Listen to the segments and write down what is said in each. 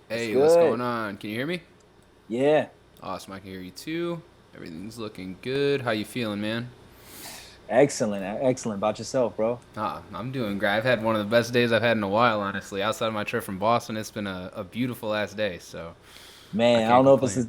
What's Hey, what's good? going on? Can you hear me? Yeah, Awesome, I can hear you too. Everything's looking good. How you feeling, man? excellent, excellent. About yourself, bro? I'm doing great. I've had one of the best days I've had in a while, honestly. Outside of my trip from Boston, it's been a beautiful last day, so I Man, can't complain.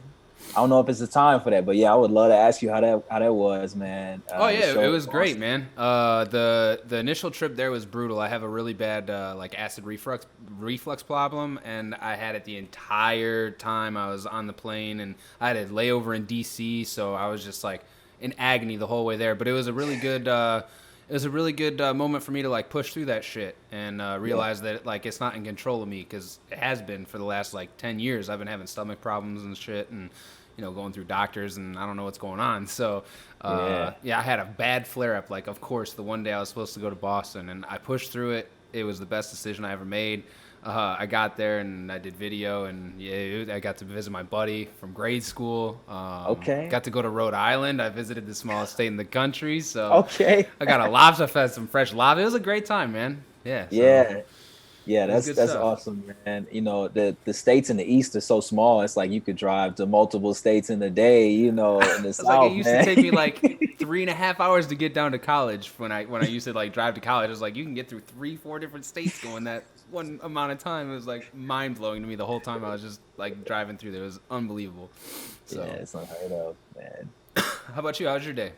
I don't know if it's the time for that, but yeah, I would love to ask you how that was, man. Oh The yeah, it show in was great, Boston. man. The initial trip there was brutal. I have a really bad like acid reflux problem, and I had it the entire time I was on the plane, and I had a layover in D.C., so I was just like in agony the whole way there. But it was a really good moment for me to like push through that shit and Yeah, realize that like it's not in control of me because it has been for the last like 10 years. I've been having stomach problems and shit, and going through doctors, and I don't know what's going on. So, yeah. yeah, I had a bad flare up. Like, of course, the one day I was supposed to go to Boston, and I pushed through it. It was the best decision I ever made. I got there and I did video, and yeah, I got to visit my buddy from grade school. Okay, Got to go to Rhode Island. I visited the smallest state in the country, so okay. I got a lobster fest, some fresh lobster. It was a great time, man. Yeah, so Yeah, yeah. it was good That's stuff. awesome, man. You know, the states in the East are so small. It's like you could drive to multiple states in a day. You know, in the I was like, it South, used to man. take me like 3.5 hours to get down to college when I used to like drive to college. I was like, you can get through 3, 4 different states going that one amount of time. It was like mind blowing to me the whole time I was just like driving through there. It was unbelievable. Yeah, So, it's unheard of, man. how about you? How's your day?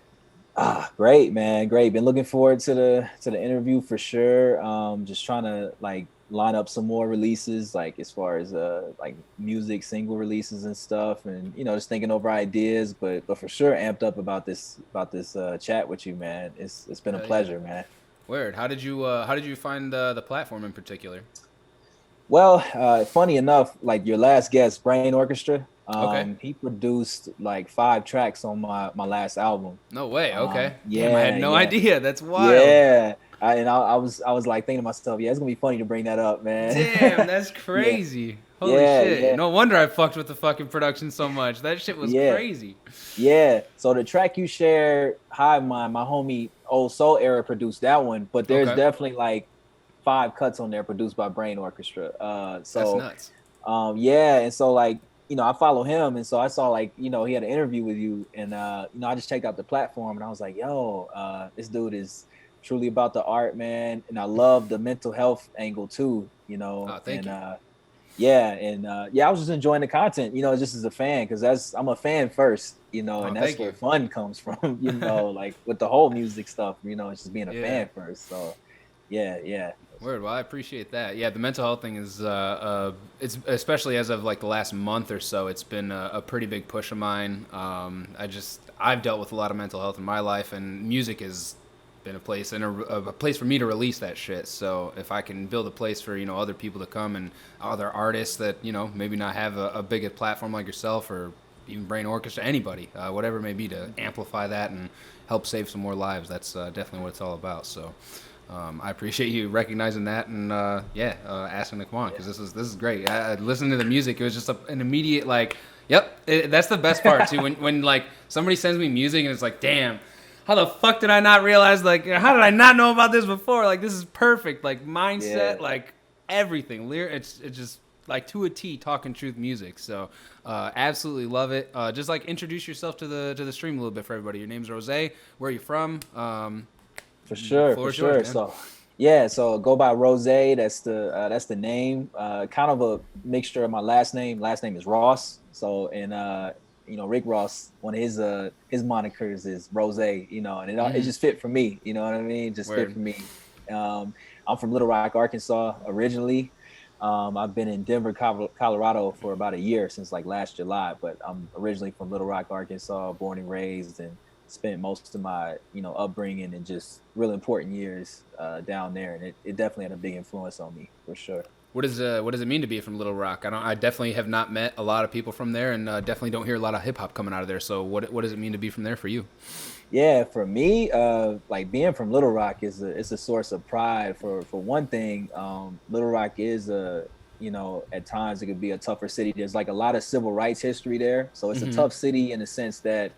Great, man. Great. Been looking forward to the interview for sure. Just trying to like line up some more releases, like as far as like music single releases and stuff, and just thinking over ideas. But for sure, amped up about this chat with you, man. It's been a Hell yeah. pleasure, man. Weird. How did you find the platform in particular? Well, funny enough, like your last guest, Brain Orchestra, Okay. he produced like 5 tracks on my last album. No way. Okay. Damn, I had Yeah, no yeah. idea. That's wild. Yeah, I was like thinking to myself, yeah, it's gonna be funny to bring that up, man. Damn, that's Yeah, crazy. Holy yeah, shit. yeah, No wonder I fucked with the fucking production so much. That shit was yeah, crazy. yeah. So the track you shared, Hi, my homie Old Soul Era produced that one, but there's Okay. definitely like 5 cuts on there produced by Brain Orchestra. That's nuts. Yeah, and so like I follow him, and so I saw like he had an interview with you, and I just checked out the platform, and I was like, yo, this dude is truly about the art, man, and I love the mental health angle too, Oh, thank and you. yeah, I was just enjoying the content, just as a fan, because I'm a fan first, Oh, and that's thank where you. fun comes from, like with the whole music stuff, it's just being a Yeah. fan first, so yeah, yeah, Word. Well, I appreciate that. Yeah, the mental health thing is, it's especially as of like the last month or so, it's been a pretty big push of mine. I've dealt with a lot of mental health in my life, and music has been a place and a place for me to release that shit. So if I can build a place for other people to come and other artists that maybe not have a big platform like yourself or even Brain Orchestra, anybody, whatever it may be, to amplify that and help save some more lives. That's definitely what it's all about. So. I appreciate you recognizing that and asking to come on because this is great. Listening to the music, it was just an immediate like, yep, that's the best part too. When like somebody sends me music and it's like, damn, how the fuck did I not realize? Like, how did I not know about this before? Like, this is perfect. Like mindset, yeah. like everything. It's just like to a T, talking truth music. So, absolutely love it. Just like introduce yourself to the stream a little bit for everybody. Your name's Rossay. Where are you from? For sure, Floor for is yours, sure. man. So, yeah, so go by Rossay. That's the name. Kind of a mixture of my last name. Last name is Ross. So, and Rick Ross, one of his monikers is Rossay. And it Mm-hmm. just fit for me. You know what I mean? Just fit Word. for me. Um, I'm from Little Rock, Arkansas, originally. I've been in Denver, Colorado for about a year since like last July, but I'm originally from Little Rock, Arkansas, born and raised, and spent most of my upbringing and just really important years down there, and it definitely had a big influence on me for sure. What does it mean to be from Little Rock? I definitely have not met a lot of people from there, and definitely don't hear a lot of hip hop coming out of there. So what does it mean to be from there for you? Yeah, for me, like being from Little Rock is it's a source of pride. For one thing, Little Rock is a at times it could be a tougher city. There's like a lot of civil rights history there, so it's a Mm-hmm. tough city in the sense that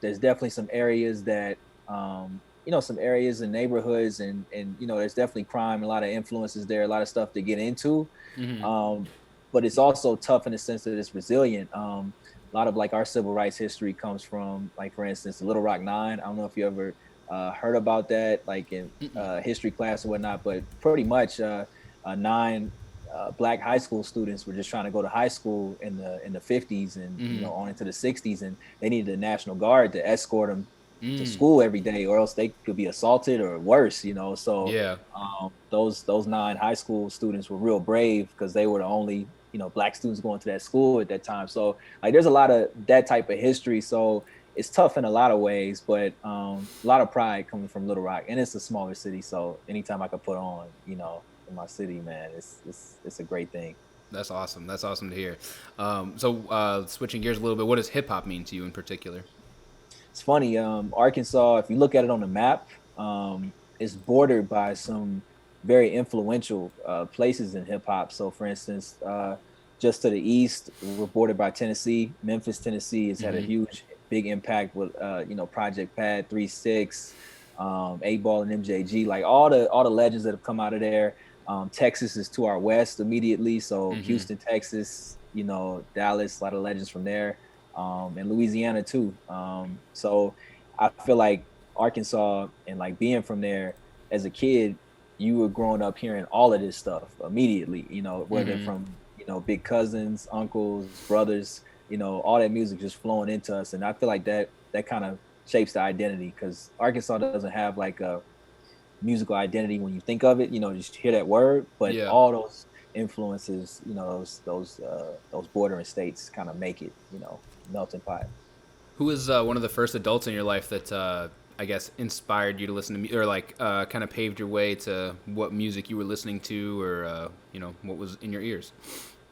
there's definitely some areas that some areas and neighborhoods, and there's definitely crime, a lot of influences there, a lot of stuff to get into. Mm-hmm. Um, but it's also tough in the sense that it's resilient. A lot of like our civil rights history comes from, like, for instance, the Little Rock Nine. I don't know if you ever heard about that, like in Mm-mm. history class or whatnot, but pretty much nine black high school students were just trying to go to high school in the 50s and Mm-hmm. on into the 60s, and they needed a National Guard to escort them to Mm. school every day, or else they could be assaulted or worse. So Yeah. those nine high school students were real brave because they were the only black students going to that school at that time. So like there's a lot of that type of history. So it's tough in a lot of ways, but a lot of pride coming from Little Rock, and it's a smaller city. So anytime I could put on, in my city, man, it's a great thing. That's awesome. That's awesome to hear. So switching gears a little bit, what does hip hop mean to you in particular? It's funny, Arkansas, if you look at it on the map, it's bordered by some very influential places in hip hop. So, for instance, just to the east, we're bordered by Tennessee. Memphis, Tennessee has had a Mm-hmm. huge, big impact with, Project Pad, 3 6, 8 Ball, and MJG. Like all the legends that have come out of there. Texas is to our west immediately, so Mm-hmm. Houston, Texas, Dallas, a lot of legends from there, and Louisiana too. So I feel like Arkansas, and like being from there as a kid, you were growing up hearing all of this stuff immediately, whether Mm-hmm. from, big cousins, uncles, brothers, all that music just flowing into us. And I feel like that kind of shapes the identity, because Arkansas doesn't have like a musical identity when you think of it, just hear that word, but Yeah. all those influences, those bordering states kind of make it, melting pot. Who was one of the first adults in your life that I guess inspired you to listen to me, or like kind of paved your way to what music you were listening to, or what was in your ears?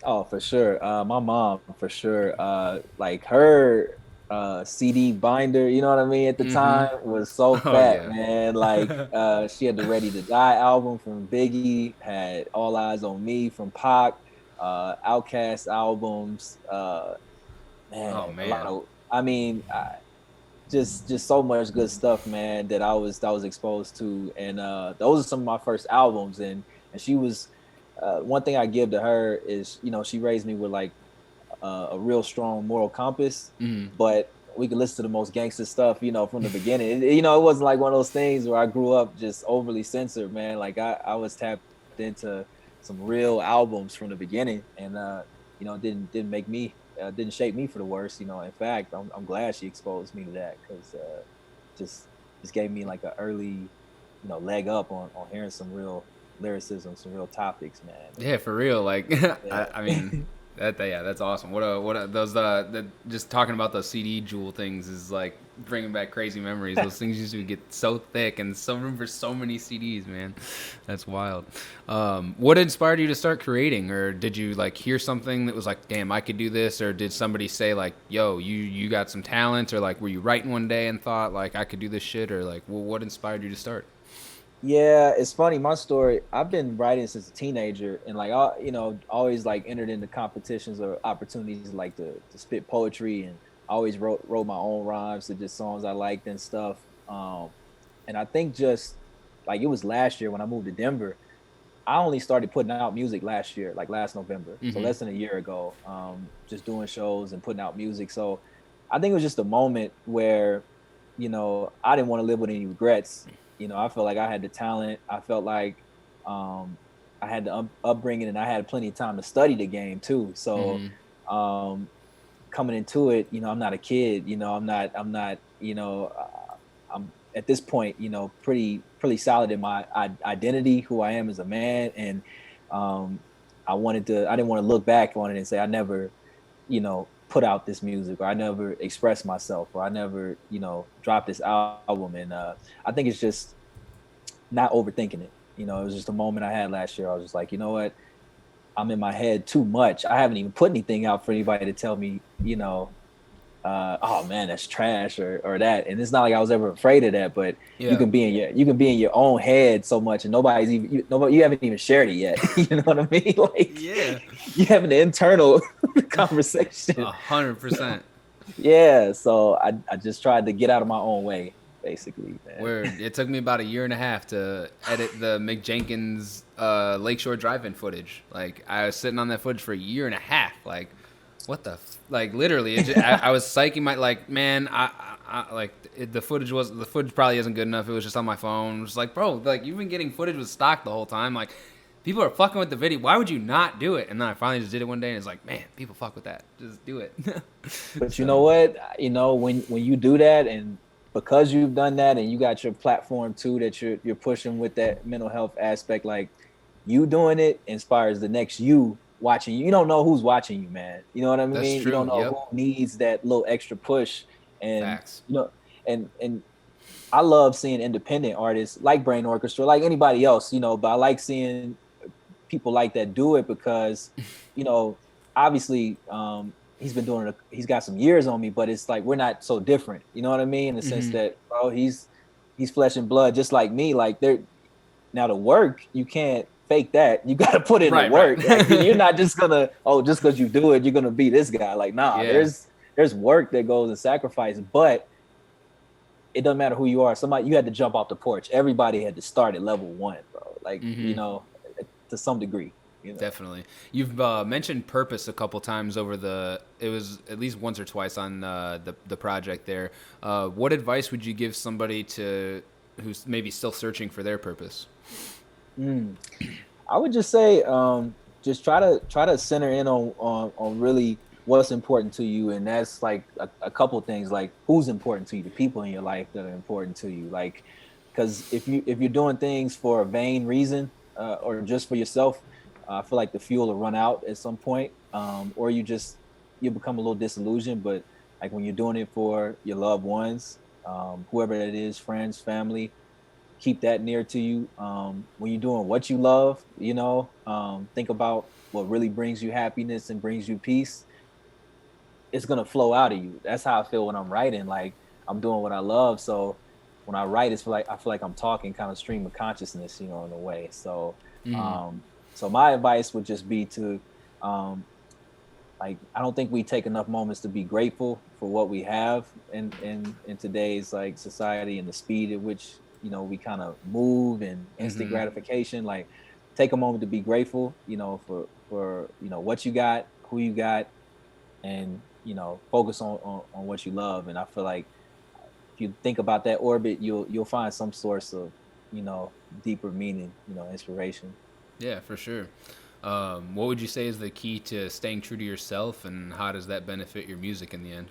Oh, for sure. My mom, for sure. Like her CD binder, you know what I mean, at the Mm-hmm. time was so Oh fat, yeah. man. Like she had the Ready to Die album from Biggie, had All Eyes on Me from Pac, Outkast albums, Oh man, a lot man. of, I mean, just so much good stuff, man, that I was exposed to. And those are some of my first albums. And she was, one thing I give to her is, she raised me with like a real strong moral compass, Mm. but we could listen to the most gangster stuff, from the beginning. It wasn't like one of those things where I grew up just overly censored, man. Like I was tapped into some real albums from the beginning, and didn't make me, didn't shape me for the worst. In fact, I'm glad she exposed me to that, because just just gave me like an early, leg up on hearing some real lyricism, some real topics, man. Yeah, for real. Like, I Yeah. mean, yeah, that's awesome. Those just talking about those CD jewel things is like bringing back crazy memories. Those things used to get so thick and so room for so many CDs, man. That's wild. What inspired you to start creating, or did you like hear something that was like, damn, I could do this, or did somebody say like, yo, you got some talent, or like, were you writing one day and thought like I could do this shit, or like, well, what inspired you to start? Yeah, it's funny. My story, I've been writing since a teenager, and like, always like entered into competitions or opportunities like to spit poetry, and I always wrote my own rhymes to just songs I liked and stuff. And I think just like it was last year when I moved to Denver, I only started putting out music last year, like last November. So Mm-hmm. less than a year ago, just doing shows and putting out music. So I think it was just a moment where, I didn't want to live with any regrets. I felt like I had the talent. I felt like I had the upbringing, and I had plenty of time to study the game too. So Mm-hmm. um, coming into it, I'm not a kid. I'm not. I'm at this point, pretty solid in my identity, who I am as a man, and um, I didn't want to look back on it and say I never, put out this music, or I never expressed myself, or I never, dropped this album. And I think it's just not overthinking it. It was just a moment I had last year. I was just like, you know what? I'm in my head too much. I haven't even put anything out for anybody to tell me, oh man, that's trash, or that. And it's not like I was ever afraid of that, but Yeah. you can be in your own head so much, and you haven't even shared it yet. You know what I mean? Like Yeah. you have an internal conversation. 100%. Yeah. So I just tried to get out of my own way. basically, man. Where it took me about a year and a half to edit the Mick Jenkins Lakeshore Drive-In footage. Like I was sitting on that footage for a year and a half. Like, what the like literally? I was psyching my like man. The footage probably isn't good enough. It was just on my phone. It was like, bro, like you've been getting footage with stock the whole time. Like people are fucking with the video. Why would you not do it? And then I finally just did it one day, and it's like, man, people fuck with that. Just do it. But you know So, what? You know, when you do that, and because you've done that, and you got your platform too that you're pushing with that mental health aspect, like you doing it inspires the next you watching you. You don't know who's watching you, man. You know what I that's mean? You don't true. know Yep. who needs that little extra push, and Facts. you know, and I love seeing independent artists like Brain Orchestra, like anybody else, you know, but I like seeing people like that do it because, you know, obviously he's been doing it, he's got some years on me, but it's like we're not so different. You know what I mean? In the sense that, bro, he's flesh and blood just like me. Like they're now the work, you can't fake that. You gotta put in the Right. work. Like, you're not just gonna, oh, just because you do it, you're gonna be this guy. Like, nah, Yeah. there's work that goes in sacrifice, but it doesn't matter who you are. Somebody, you had to jump off the porch. Everybody had to start at level 1, bro. Like, you know, to some degree. You know? Definitely. You've mentioned purpose a couple times it was at least once or twice on the project there. What advice would you give somebody who's maybe still searching for their purpose? I would just say, just try to center in on really what's important to you, and that's like a couple things, like who's important to you, the people in your life that are important to you, like because if you're doing things for a vain reason or just for yourself, I feel like the fuel will run out at some point, or you become a little disillusioned. But like when you're doing it for your loved ones, whoever that is, friends, family, keep that near to you. When you're doing what you love, you know, think about what really brings you happiness and brings you peace. It's gonna flow out of you. That's how I feel when I'm writing. Like I'm doing what I love, so when I write, I feel like I'm talking kind of stream of consciousness, you know, in a way. So, so my advice would just be to, like, I don't think we take enough moments to be grateful for what we have in today's like society and the speed at which, you know, we kind of move and instant gratification. Like, take a moment to be grateful, you know, for you know what you got, who you got, and you know, focus on what you love. And I feel like if you think about that orbit, you'll find some source of, you know, deeper meaning, you know, inspiration. Yeah, for sure. What would you say is the key to staying true to yourself, and how does that benefit your music in the end?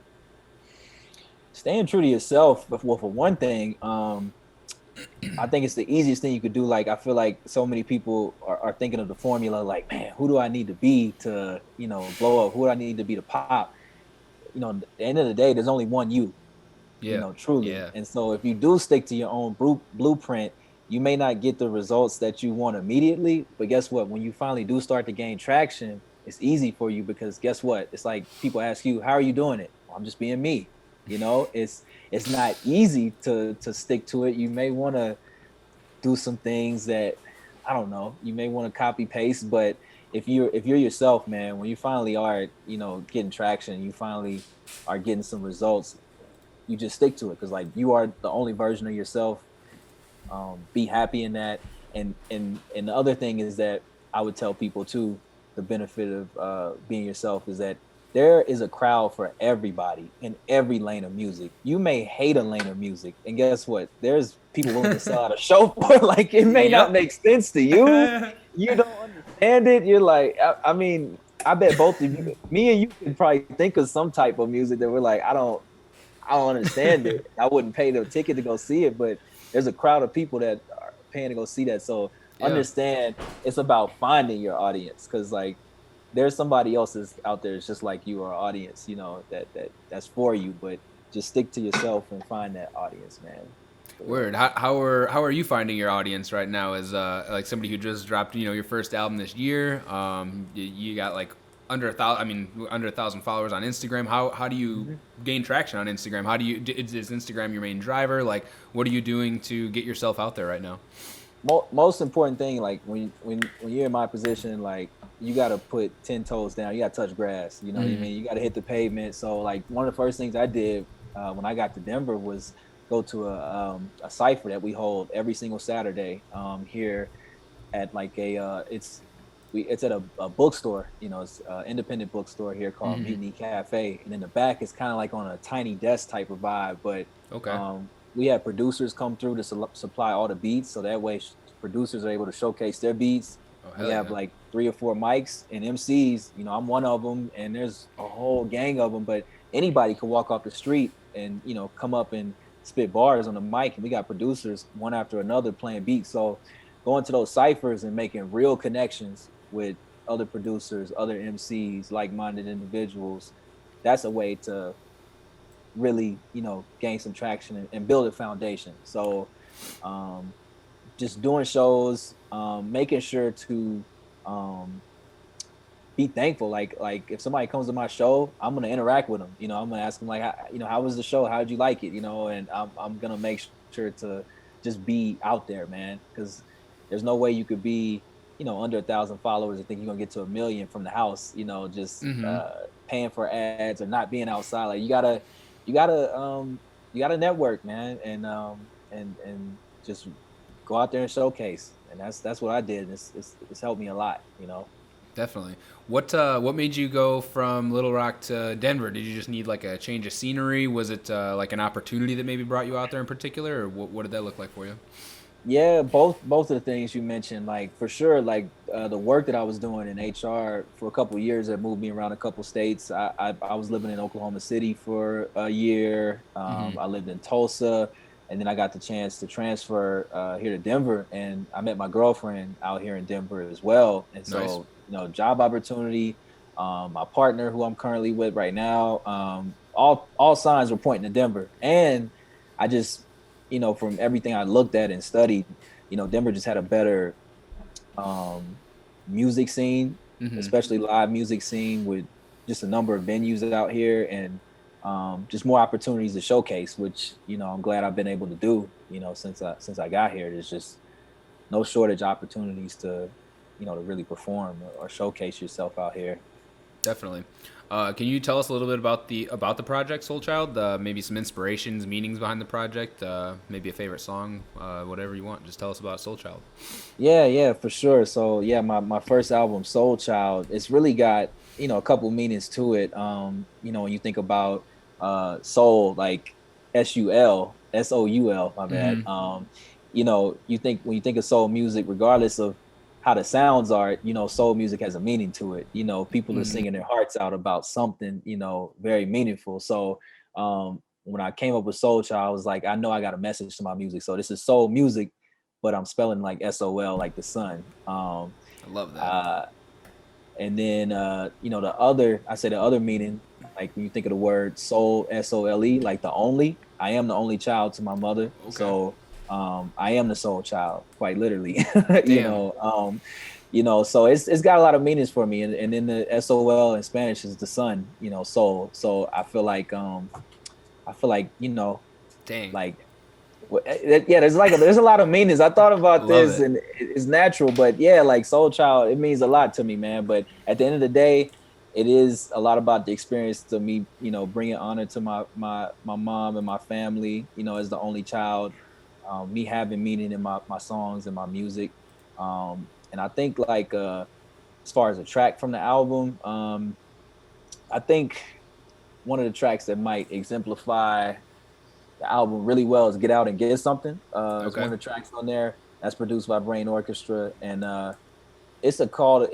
Staying true to yourself, but well, for one thing, I think it's the easiest thing you could do. Like, I feel like so many people are thinking of the formula, like, man, who do I need to be to, you know, blow up? Who do I need to be to pop? You know, at the end of the day, there's only one you, Yeah. you know, truly. Yeah. And so if you do stick to your own blueprint, you may not get the results that you want immediately, but guess what? When you finally do start to gain traction, it's easy for you, because guess what? It's like people ask you, how are you doing it? Well, I'm just being me. You know, it's not easy to stick to it. You may want to do some things that, I don't know, you may want to copy paste, but if you're yourself, man, when you finally are, you know, getting traction, you finally are getting some results, you just stick to it, because like you are the only version of yourself. Be happy in that. And the other thing is that I would tell people too, the benefit of being yourself is that there is a crowd for everybody in every lane of music. You may hate a lane of music, and guess what? There's people willing to sell out a show for it. Like, it may not make sense to you. You don't understand it. You're like, I mean, I bet both of you, me and you, could probably think of some type of music that we're like, I don't understand it. I wouldn't pay the ticket to go see it, but there's a crowd of people that are paying to go see that. So understand, it's about finding your audience, because like there's somebody else is out there, it's just like you, or audience, you know, that's for you. But just stick to yourself and find that audience, man. Word. How are you finding your audience right now as like somebody who just dropped, you know, your first album this year? You got like under 1,000 followers on Instagram. How do you gain traction on Instagram? How do you, is Instagram your main driver? Like, what are you doing to get yourself out there right now? Most important thing, like when you're in my position, like you got to put 10 toes down. You got to touch grass. You know what I mean? You got to hit the pavement. So like one of the first things I did when I got to Denver was go to a cipher that we hold every single Saturday here at like it's at a bookstore. It's an independent bookstore here called Mm-hmm. Mutiny Cafe, and in the back it's kind of like on a tiny desk type of vibe. But Okay. um, we have producers come through to supply all the beats, so that way producers are able to showcase their beats. Oh, We hell have yeah. like 3 or 4 mics and MCs. I'm one of them, and there's a whole gang of them. But anybody could walk off the street and come up and spit bars on the mic, and we got producers one after another playing beats. So going to those ciphers and making real connections with other producers, other MCs, like-minded individuals, that's a way to really, gain some traction and build a foundation. So um, just doing shows, making sure to um, be thankful. Like if somebody comes to my show, I'm gonna interact with them. I'm gonna ask them like, how was the show? How did you like it? And I'm gonna make sure to just be out there, man, because there's no way you could be, under 1,000 followers and think you're gonna get to 1 million from the house. Just Mm-hmm. paying for ads or not being outside. Like you gotta network, man, and just go out there and showcase. And that's what I did. It's helped me a lot. Definitely. What made you go from Little Rock to Denver? Did you just need like a change of scenery? Was it like an opportunity that maybe brought you out there in particular, or what did that look like for you? Yeah, both of the things you mentioned, like for sure, like the work that I was doing in HR for a couple of years that moved me around a couple states. I was living in Oklahoma City for a year. Mm-hmm. I lived in Tulsa, and then I got the chance to transfer here to Denver, and I met my girlfriend out here in Denver as well. And Nice. so, job opportunity. My partner, who I'm currently with right now, all signs were pointing to Denver, and I just from everything I looked at and studied, Denver just had a better um, music scene, Mm-hmm. especially live music scene with just a number of venues out here and just more opportunities to showcase, which I'm glad I've been able to do. Since I got here, there's just no shortage of opportunities to really perform or showcase yourself out here. Definitely. Can you tell us a little bit about the project Soul Child? Maybe some inspirations, meanings behind the project. Maybe a favorite song, whatever you want. Just tell us about Soul Child. Yeah, for sure. So yeah, my first album, Soul Child, it's really got, a couple meanings to it. When you think about soul, like SUL, my bad. Mm-hmm. You think when you think of soul music, regardless of how the sounds are, soul music has a meaning to it. People are Mm-hmm. singing their hearts out about something, very meaningful. So when I came up with Soul Child, I was like, I know I got a message to my music. So this is soul music, but I'm spelling like SOL, like the sun. I love that. Uh, and then the other meaning, like when you think of the word soul, SOLE, like the only. I am the only child to my mother, Okay. so I am the soul child, quite literally. you Damn. know, um, so it's got a lot of meanings for me, and then the SOL in Spanish is the sun, soul. So I feel like Dang. like yeah, there's a lot of meanings. I thought about Love this, it. and it's natural, but yeah, like Soul Child, it means a lot to me, man. But at the end of the day, it is a lot about the experience to me, bringing honor to my mom and my family, as the only child. Me having meaning in my songs and my music, and I think like as far as a track from the album, I think one of the tracks that might exemplify the album really well is "Get Out and Get Something." It's one Okay. of the tracks on there that's produced by Brain Orchestra, and it's a call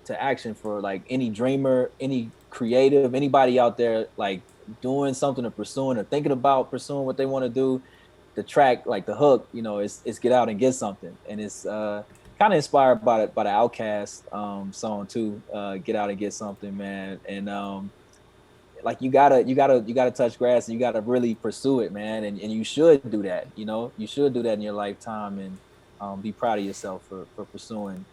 to action for like any dreamer, any creative, anybody out there like doing something or pursuing or thinking about pursuing what they want to do. The track, like the hook, it's "Get Out and Get Something," and it's kind of inspired by the Outkast song too. "Get Out and Get Something," man, and like you gotta touch grass and you gotta really pursue it, man, and you should do that. You should do that in your lifetime, and be proud of yourself for pursuing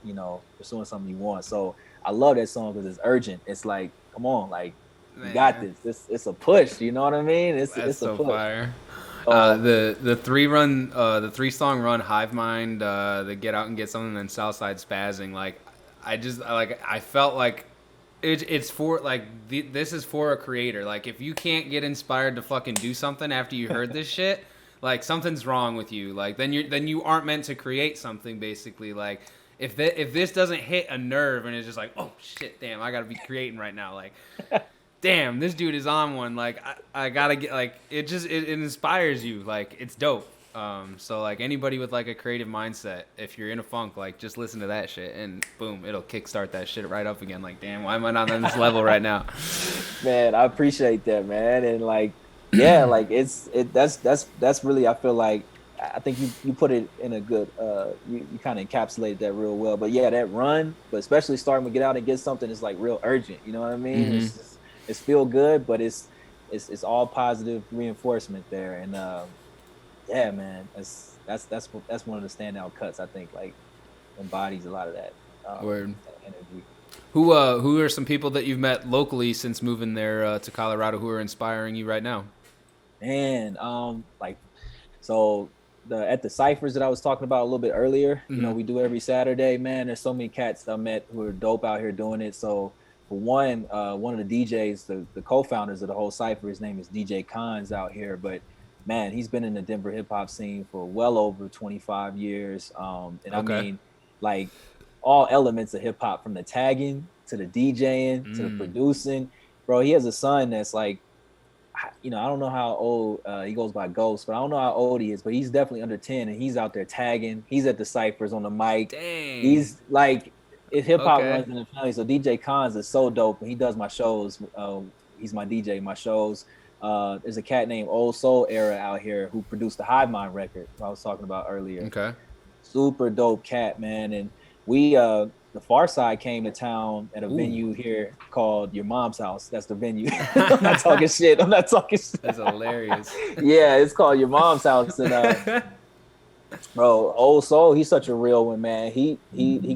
something you want. So I love that song because it's urgent. It's like, come on, like you got Man, this. It's a push, you know what I mean? it's that's it's a so push. fire. So The 3 song run, Hive Mind, the Get Out and Get Something, and Southside Spazzing. Like, I felt like It's for like this is for a creator. Like if you can't get inspired to fucking do something after you heard this shit, like something's wrong with you. Like then you aren't meant to create something basically. Like if this doesn't hit a nerve and it's just like, oh shit, damn, I gotta be creating right now. Like damn, this dude is on one. Like I gotta get like it inspires you. Like it's dope. So like anybody with like a creative mindset, if you're in a funk, like just listen to that shit and boom, it'll kickstart that shit right up again. Like damn, why am I not on this level right now? Man, I appreciate that, man. And like, yeah, like that's really, I feel like, I think you put it in a good you kind of encapsulated that real well. But yeah, that run, but especially starting to get out and get something is like real urgent. You know what I mean? Mm-hmm. It's feel good, but it's all positive reinforcement there. And yeah, man, that's one of the standout cuts. I think like embodies a lot of that, Word. that energy. Who are some people that you've met locally since moving there to Colorado who are inspiring you right now? And like, so at the ciphers that I was talking about a little bit earlier, you know, we do every Saturday, man. There's so many cats I met who are dope out here doing it. So for one of the DJs, the co-founders of the whole cipher, his name is DJ Khan's out here, but man, he's been in the Denver hip hop scene for well over 25 years. And I mean, like all elements of hip hop, from the tagging to the DJing to the producing. Bro, he has a son that's like, you know, I don't know how old he goes by Ghost, but I don't know how old he is, but he's definitely under 10, and he's out there tagging. He's at the ciphers on the mic. Dang. He's like, if hip hop runs in the family. So DJ Khan's is so dope, and he does my shows. He's my DJ, my shows. There's a cat named Old Soul Era out here who produced the Hive Mind record I was talking about earlier. Okay. Super dope cat, man. And we the Far Side came to town at a venue here called Your Mom's House. That's the venue. I'm not talking shit. That's hilarious. Yeah, it's called Your Mom's House. And bro, Old Soul, he's such a real one, man. He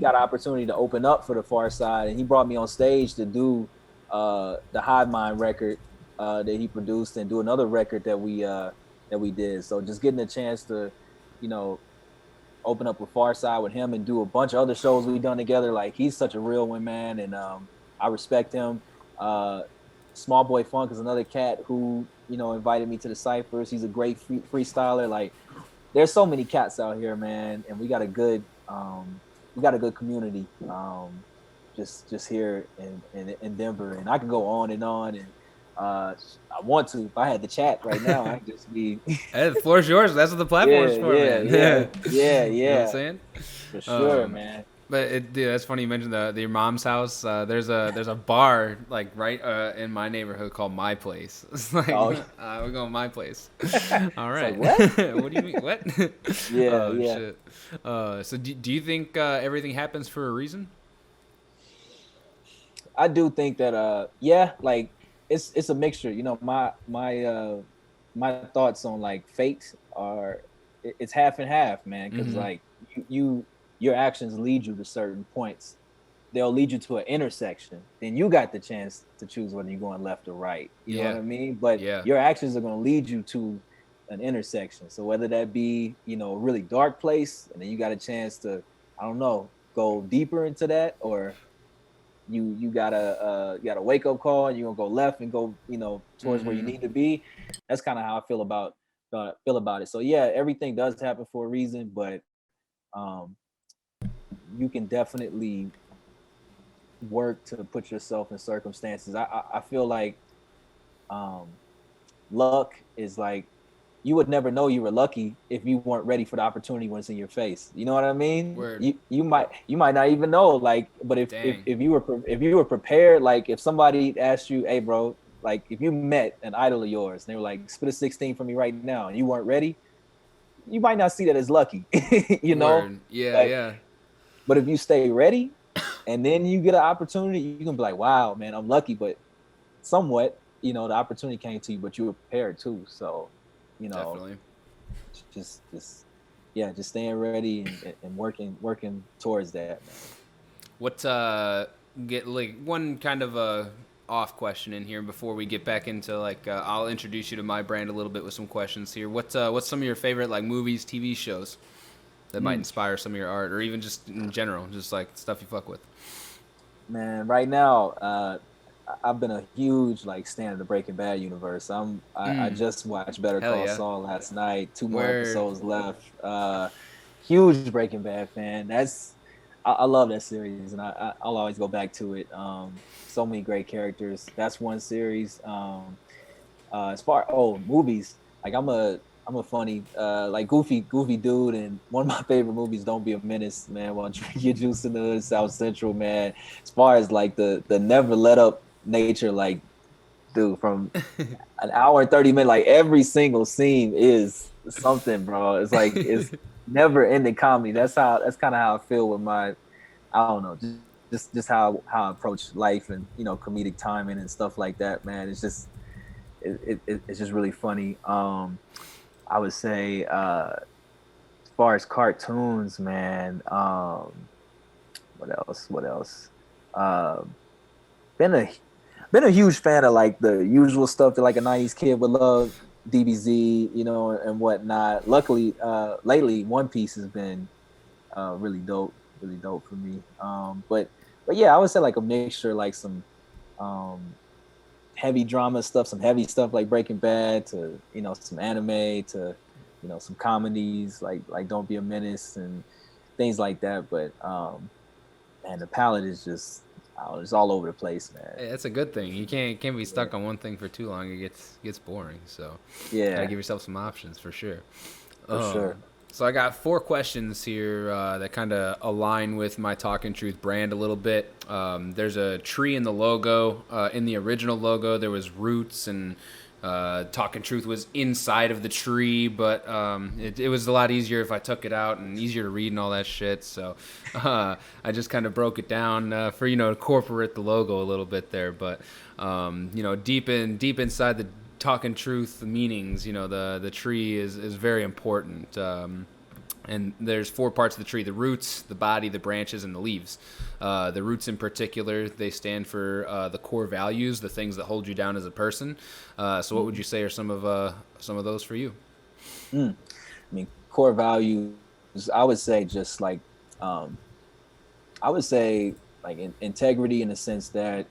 got an opportunity to open up for the Far Side, and he brought me on stage to do the Hive Mind record that he produced, and do another record that we did. So just getting a chance to, you know, open up with Far Side with him and do a bunch of other shows we've done together. Like, he's such a real one, man. And I respect him. Small Boy Funk is another cat who, you know, invited me to the ciphers. He's a great freestyler. Like, there's so many cats out here, man. And we got a good community just here in Denver. And I can go on. And I want to. If I had the chat right now, I'd just be. Hey, the floor's yours. That's what the platform's for, man. Yeah. You know what I'm saying? For sure, man. But dude, that's funny you mentioned your mom's house. There's a bar like right in my neighborhood called My Place. It's like we're going to My Place. All right. Like, what? What do you mean? What? Yeah. Shit. So do you think everything happens for a reason? I do think that like it's a mixture. You know, my thoughts on like fate are it's half and half, man. Because like your actions lead you to certain points. They'll lead you to an intersection. Then you got the chance to choose whether you're going left or right. You know what I mean? But your actions are going to lead you to an intersection. So whether that be, you know, a really dark place, and then you got a chance to, I don't know, go deeper into that, or you got a wake up call and you're gonna go left and go, you know, towards where you need to be. That's kind of how I feel about it. So yeah, everything does happen for a reason, but you can definitely work to put yourself in circumstances. I feel like luck is like, you would never know you were lucky if you weren't ready for the opportunity when it's in your face. You know what I mean? Word. You might not even know. Like, but if you were prepared, like if somebody asked you, hey bro, like if you met an idol of yours and they were like, spit a 16 for me right now, and you weren't ready, you might not see that as lucky. You know? Word. Yeah, like, yeah. But if you stay ready and then you get an opportunity, you can be like, wow, man, I'm lucky. But somewhat, you know, the opportunity came to you, but you were prepared too. So, you know, definitely. just staying ready and working towards that, man. What get like one kind of a off question in here before we get back into like I'll introduce you to my brand a little bit with some questions here. What's some of your favorite like movies, TV shows that might inspire some of your art, or even just in general, just like stuff you fuck with? Man, right now, I've been a huge like stan of the Breaking Bad universe. I Mm, just watched Better hell Call yeah. Saul last night. Two more Where episodes left. Huge Breaking Bad fan. I love that series, and I'll always go back to it. So many great characters. That's one series. As far movies, like I'm a funny like goofy dude, and one of my favorite movies, Don't Be a Menace, man. While drinking your juice in the hood, South Central, man. As far as like the never let up nature, like dude, from an hour and 30 minutes, like every single scene is something, bro. It's like it's never ending comedy. That's kind of how I feel with my I don't know, just how I approach life and comedic timing and stuff like that, man. It's just really funny. I would say as far as cartoons, man. What else? What else? Um, been a been a huge fan of like the usual stuff that like a '90s kid would love, DBZ, and whatnot. Luckily, lately One Piece has been really dope for me. But yeah, I would say like a mixture, like some um heavy drama stuff, some heavy stuff like Breaking Bad, to some anime, to some comedies like Don't Be a Menace and things like that. But man, the palette is just it's all over the place, man. Hey, that's a good thing. You can't be Yeah, stuck on one thing for too long. It gets boring. So, gotta yeah, give yourself some options for sure. for sure. So I got four questions here that kind of align with my Talkin' Truth brand a little bit. There's a tree in the logo. In the original logo, there was roots, and Talkin' Truth was inside of the tree, but it was a lot easier if I took it out and easier to read and all that shit. So I just kind of broke it down for to incorporate the logo a little bit there. But deep inside the Talking Truth meanings, the tree is very important. And there's four parts of the tree: the roots, the body, the branches, and the leaves. The roots in particular, they stand for the core values, the things that hold you down as a person. So what would you say are some of those for you? Mm. I mean, core values. I would say just like um, I would say like integrity in the sense that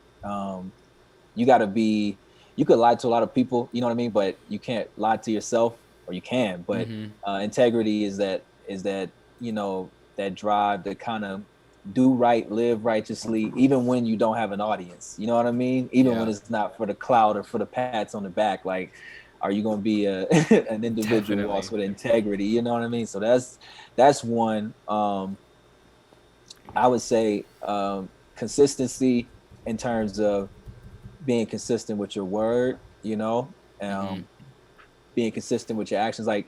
you got to be. You could lie to a lot of people, you know what I mean, but you can't lie to yourself, or you can. But Mm-hmm. integrity is that that drive to kind of do right, live righteously, even when you don't have an audience. You know what I mean? Even when Yeah, it's not for the clout or for the pats on the back. Like, are you going to be an individual who definitely. walks with integrity? You know what I mean? So that's one. I would say consistency in terms of being consistent with your word, Mm-hmm. being consistent with your actions. Like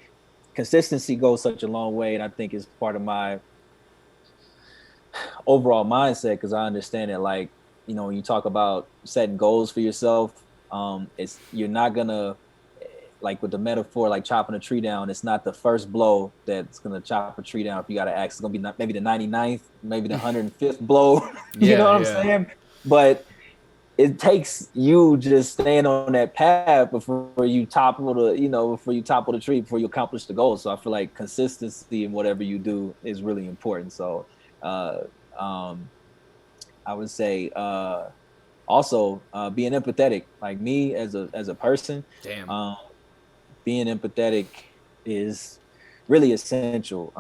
consistency goes such a long way, and I think is part of my overall mindset because I understand it. Like when you talk about setting goals for yourself, it's you're not gonna like with the metaphor, like chopping a tree down. It's not the first blow that's gonna chop a tree down. If you got to ask, it's gonna be maybe the 99th, maybe the 105th blow. You know Yeah, what I'm yeah, saying? But it takes you just staying on that path before you topple the tree, before you accomplish the goal. So I feel like consistency in whatever you do is really important. So uh, um, I would say also being empathetic. Like me as a person, damn. um, being empathetic is really essential.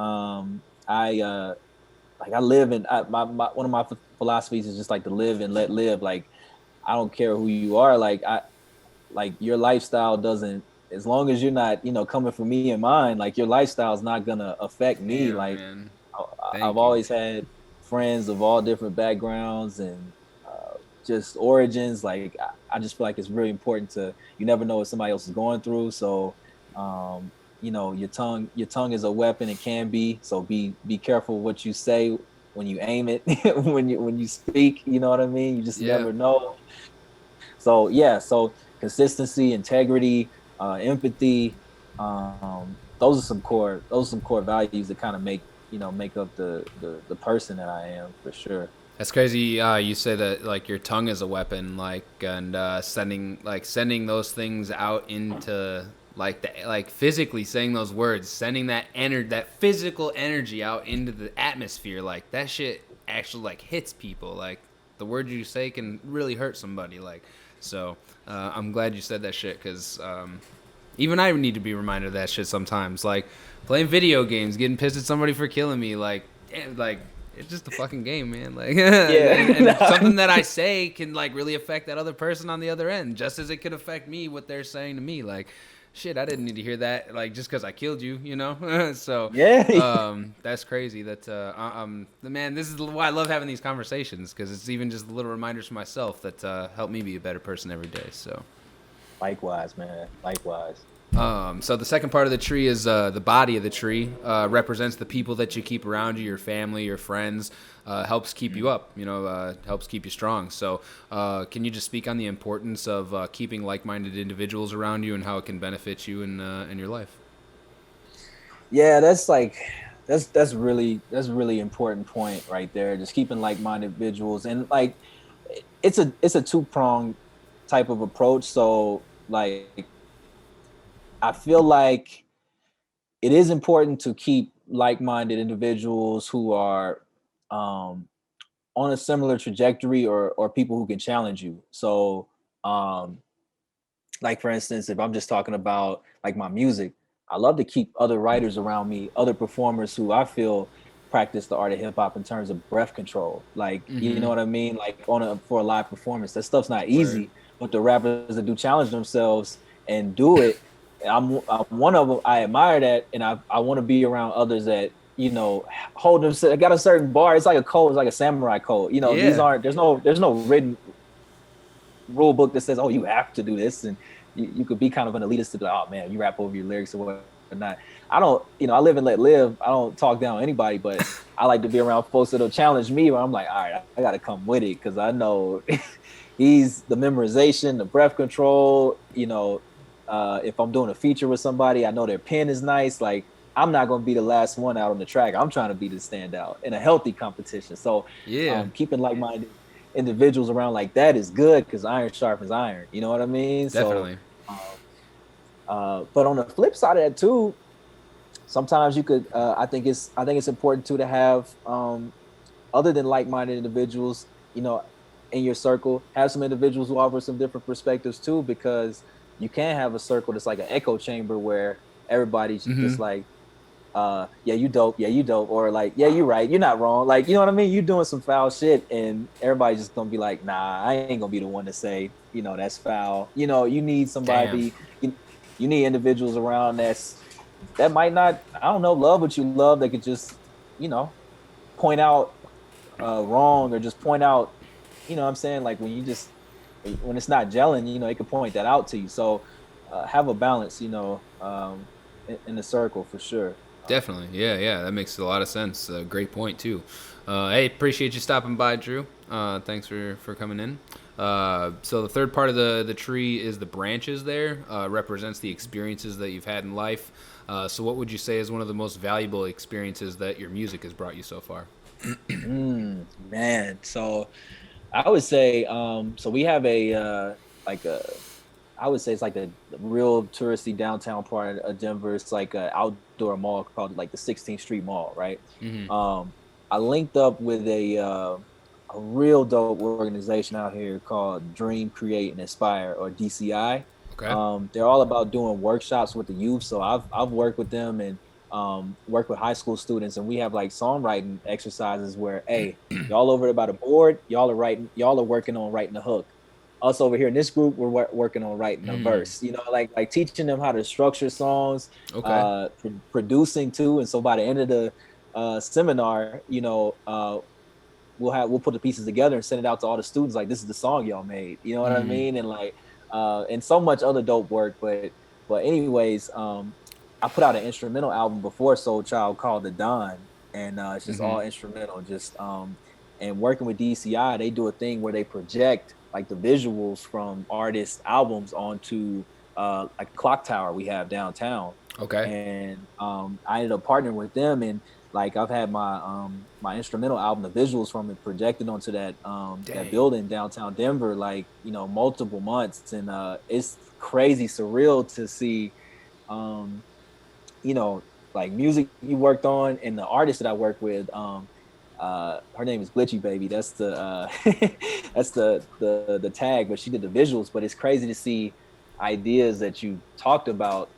I live in my one of my philosophies is just like to live and let live. Like I don't care who you are. Like your lifestyle doesn't, as long as you're not coming for me and mine, like your lifestyle is not gonna affect me. Damn, Like man. I've Thank you. always had friends of all different backgrounds and just origins. Like I just feel like it's really important to, you never know what somebody else is going through. So your tongue is a weapon. It can be. So be careful what you say when you aim it, when you speak. You know what I mean? You just Yeah. never know. So yeah, so consistency, integrity, empathy, those are some core values that kind of make up the person that I am for sure. That's crazy. You say that like your tongue is a weapon, like and sending those things out into like physically saying those words, sending that physical energy out into the atmosphere, like that shit actually like hits people. Like the words you say can really hurt somebody. Like, so I'm glad you said that shit, because even I need to be reminded of that shit sometimes. Like playing video games, getting pissed at somebody for killing me. Like, damn, like it's just a fucking game, man. Like, and Yeah. something that I say can like really affect that other person on the other end, just as it could affect me what they're saying to me. Like, shit, I didn't need to hear that. Like, just because I killed you, you know. So, Yeah. that's crazy. That man, this is why I love having these conversations, because it's even just little reminders for myself that help me be a better person every day. So. Likewise, man. Likewise. So the second part of the tree is the body of the tree represents the people that you keep around you, your family, your friends, helps keep you up, helps keep you strong. So can you just speak on the importance of keeping like-minded individuals around you and how it can benefit you in your life? Yeah, that's really important point right there. Just keeping like-minded individuals, and like it's a two-pronged type of approach. So like I feel like it is important to keep like-minded individuals who are um on a similar trajectory, or people who can challenge you. So um like for instance, if I'm just talking about like my music, I love to keep other writers around me, other performers who I feel practice the art of hip hop in terms of breath control. Like, you know Mm-hmm. what I mean? Like for a live performance, that stuff's not Word. easy. But the rappers that do challenge themselves and do it, I'm one of them. I admire that, and I want to be around others that hold them. Got a certain bar. It's like a code. It's like a samurai code. These Yeah. aren't. There's no written rule book that says, oh, you have to do this, and you could be kind of an elitist to be like, oh man, you rap over your lyrics or whatnot. I don't, I live and let live. I don't talk down anybody, but I like to be around folks that'll challenge me. Where I'm like, all right, I got to come with it, because I know he's the memorization, the breath control. If I'm doing a feature with somebody, I know their pen is nice. Like, I'm not going to be the last one out on the track. I'm trying to be the standout in a healthy competition. So, Yeah. keeping like-minded individuals around like that is good, because iron sharpens iron. You know what I mean? So, Definitely. um, but on the flip side of that too, sometimes you could. I think it's important too to have other than like-minded individuals, in your circle, have some individuals who offer some different perspectives too, because you can have a circle that's like an echo chamber where everybody's Mm-hmm. just like, yeah, you dope, or like, yeah, you right, you're not wrong, like, you know what I mean, you're doing some foul shit, and everybody's just gonna be like, nah, I ain't gonna be the one to say, that's foul. You need Damn. somebody, you need individuals around that might not, I don't know, love what you love, that could just, you know point out wrong, or just point out, what I'm saying, like when it's not gelling, it can point that out to you. So have a balance, in the circle for sure. Definitely. Yeah, yeah. That makes a lot of sense. Great point, too. Hey, appreciate you stopping by, Drew. Thanks for coming in. So the third part of the tree is the branches there, represents the experiences that you've had in life. So what would you say is one of the most valuable experiences that your music has brought you so far? Man, so I would say, so we have like a I would say it's like the real touristy downtown part of Denver. It's like an outdoor mall called like the 16th Street Mall, right? Mm-hmm. I linked up with a real dope organization out here called Dream, Create, and Inspire, or DCI. Okay. They're all about doing workshops with the youth. So I've worked with them, and work with high school students, and we have like songwriting exercises where, hey, y'all over about a board, y'all are working on writing a hook. Us over here in this group, we're working on writing a Mm. verse. Like teaching them how to structure songs, Okay. producing too. And so by the end of the seminar, we'll put the pieces together and send it out to all the students. Like, this is the song y'all made. You know what I Mm. mean? And like, and so much other dope work. But anyways, I put out an instrumental album before Soul Child called The Don, and it's just Mm-hmm. all instrumental. Just and working with DCI, they do a thing where they project like the visuals from artists' albums onto like a clock tower we have downtown. Okay. And I ended up partnering with them, and like I've had my instrumental album, the visuals from it projected onto that Dang. building downtown Denver, like, multiple months. And it's crazy surreal to see um, like music you worked on and the artists that I work with. her name is Glitchy Baby. That's the that's the tag, but she did the visuals. But it's crazy to see ideas that you talked about,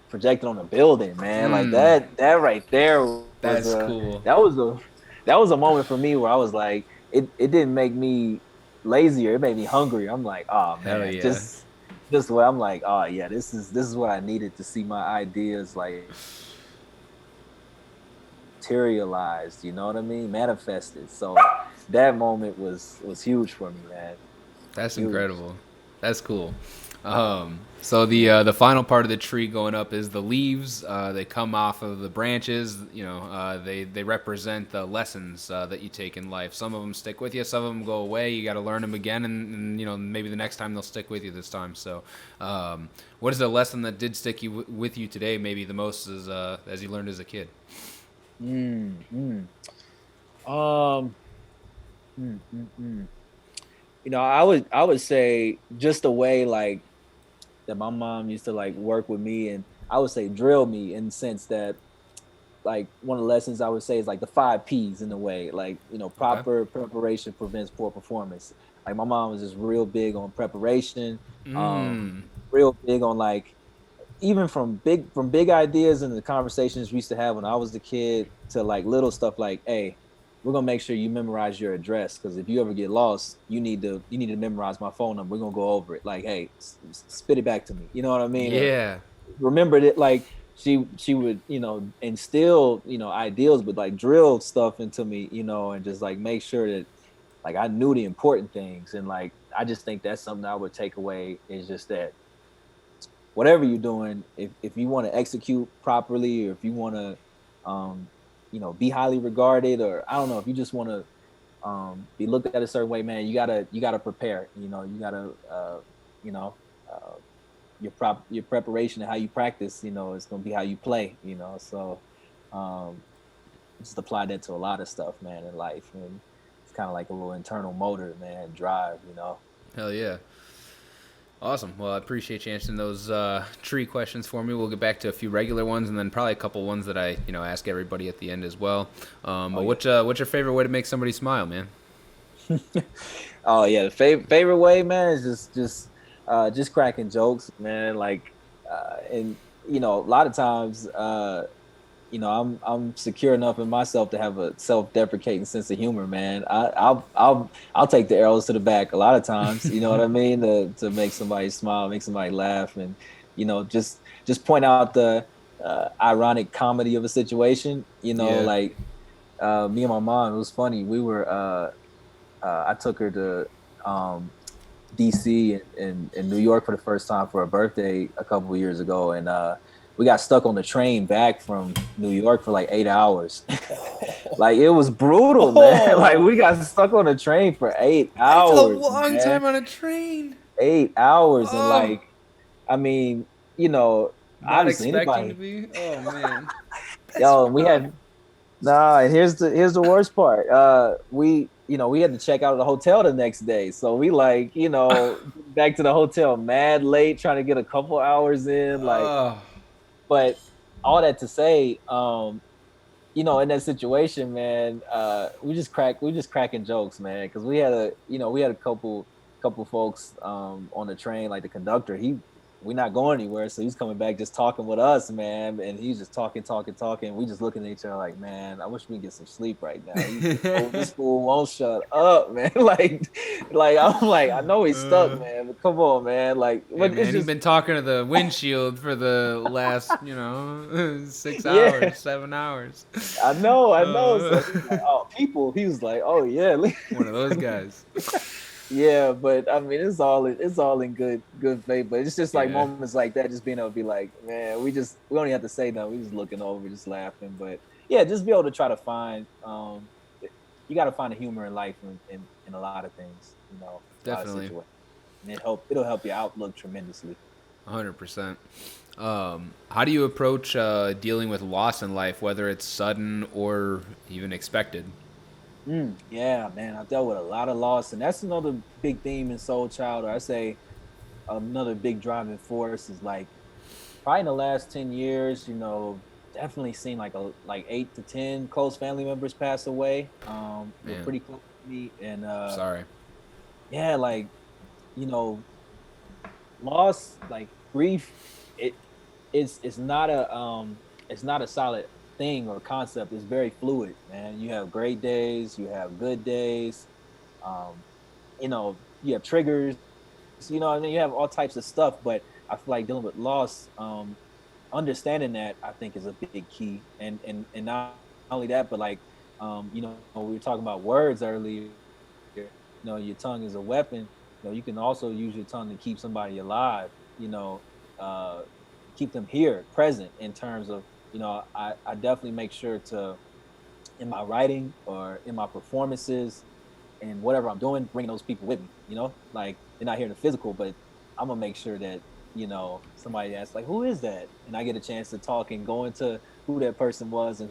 projected on a building, man. Like Mm, that right there was that's a cool. that was a that was a moment for me where I was like, it didn't make me lazier, it made me hungry. I'm like, oh Hell man, yeah. just what I'm like, oh yeah, this is what I needed to see my ideas like materialized, you know what I mean? Manifested. So that moment was huge for me, man. That's Huge. incredible. That's cool. So the final part of the tree going up is the leaves. They come off of the branches. They represent the lessons that you take in life. Some of them stick with you. Some of them go away. You got to learn them again, and maybe the next time they'll stick with you this time. So, what is the lesson that did stick with you today? Maybe the most as you learned as a kid. Mm, mm. Um mm, mm, mm. I would say just the way like that my mom used to like work with me, and I would say drill me in the sense that like one of the lessons I would say is like the 5 P's in a way, like, Okay. proper preparation prevents poor performance. Like my mom was just real big on preparation, Mm. real big on like even from big ideas and the conversations we used to have when I was a kid to like little stuff like, hey, we're gonna make sure you memorize your address because if you ever get lost, you need to memorize my phone number. We're gonna go over it. Like, hey, spit it back to me. You know what I mean? Or Yeah. remembered it like she would instill ideals but like drill stuff into me, and just like make sure that like I knew the important things. And like I just think that's something I would take away is just that whatever you're doing, if you want to execute properly, or if you want to be highly regarded, or I don't know, if you just want to be looked at a certain way, man, you gotta prepare. You gotta you know uh, your preparation and how you practice, it's gonna be how you play. So um just apply that to a lot of stuff, man, in life. And it's kind of like a little internal motor, man, drive. Hell yeah. Awesome. Well, I appreciate you answering those tree questions for me. We'll get back to a few regular ones, and then probably a couple ones that I, ask everybody at the end as well. Oh But yeah. what's your favorite way to make somebody smile, man? Oh yeah, the favorite way, man, is just cracking jokes, man. Like, and a lot of times, I'm secure enough in myself to have a self-deprecating sense of humor, man. I'll take the arrows to the back a lot of times. You know what I mean? To make somebody smile, make somebody laugh, and just point out the ironic comedy of a situation. Yeah. Like me and my mom. It was funny. We were I took her to DC and New York for the first time for a birthday a couple of years ago, and we got stuck on the train back from New York for like 8 hours. Like it was brutal, man. Like Oh, we got stuck on the train for eight that's a hours, long man. time on a train. 8 hours, and Oh, like, I mean, you know, not obviously expecting to anybody, be. Oh man, that's yo, and we rough. had nah, and here's the worst part. We had to check out of the hotel the next day. So we like, back to the hotel mad late, trying to get a couple hours in, like, Oh, but all that to say, in that situation, man, we just cracking jokes, man, because we had a couple folks on the train, like the conductor. We're not going anywhere, so he's coming back just talking with us, man, and he's just talking, talking, talking. We just looking at each other like, man, I wish we could get some sleep right now. This fool won't shut up, man. like I'm like, I know he's stuck, uh, man, but come on, man. Like, hey but it's man, he's just, been talking to the windshield for the last, 6 yeah, hours, 7 hours. I know. Uh, So he's like, oh, people. He was like, oh yeah, one of those guys. yeah. But I mean, it's all in good faith. But it's just like Yeah, moments like that, just being able to be like, man, we don't even have to say nothing. We just looking over, just laughing. But yeah, just be able to try to find. You got to find the humor in life in a lot of things. A lot of definitely. situations, and it'll help your outlook tremendously. 100%. How do you approach dealing with loss in life, whether it's sudden or even expected? Yeah, man, I've dealt with a lot of loss, and that's another big theme in Soul Child. Or I say another big driving force is like probably in the last 10 years, definitely seen like 8 to 10 close family members pass away. They're Man, pretty close to me, and sorry. yeah, like you know, loss, like grief, it it's not it's not a solid thing or concept. It's very fluid, man. You have great days, you have good days, um, you have triggers, and then you have all types of stuff. But I feel like dealing with loss, understanding that I think is a big key. And not only that, but like we were talking about words earlier. Your tongue is a weapon. You can also use your tongue to keep somebody alive. Uh, keep them here, present. In terms of, I definitely make sure to, in my writing or in my performances and whatever I'm doing, bringing those people with me. Like they're not here in the physical, but I'm gonna make sure that somebody asks like, "Who is that?" and I get a chance to talk and go into who that person was and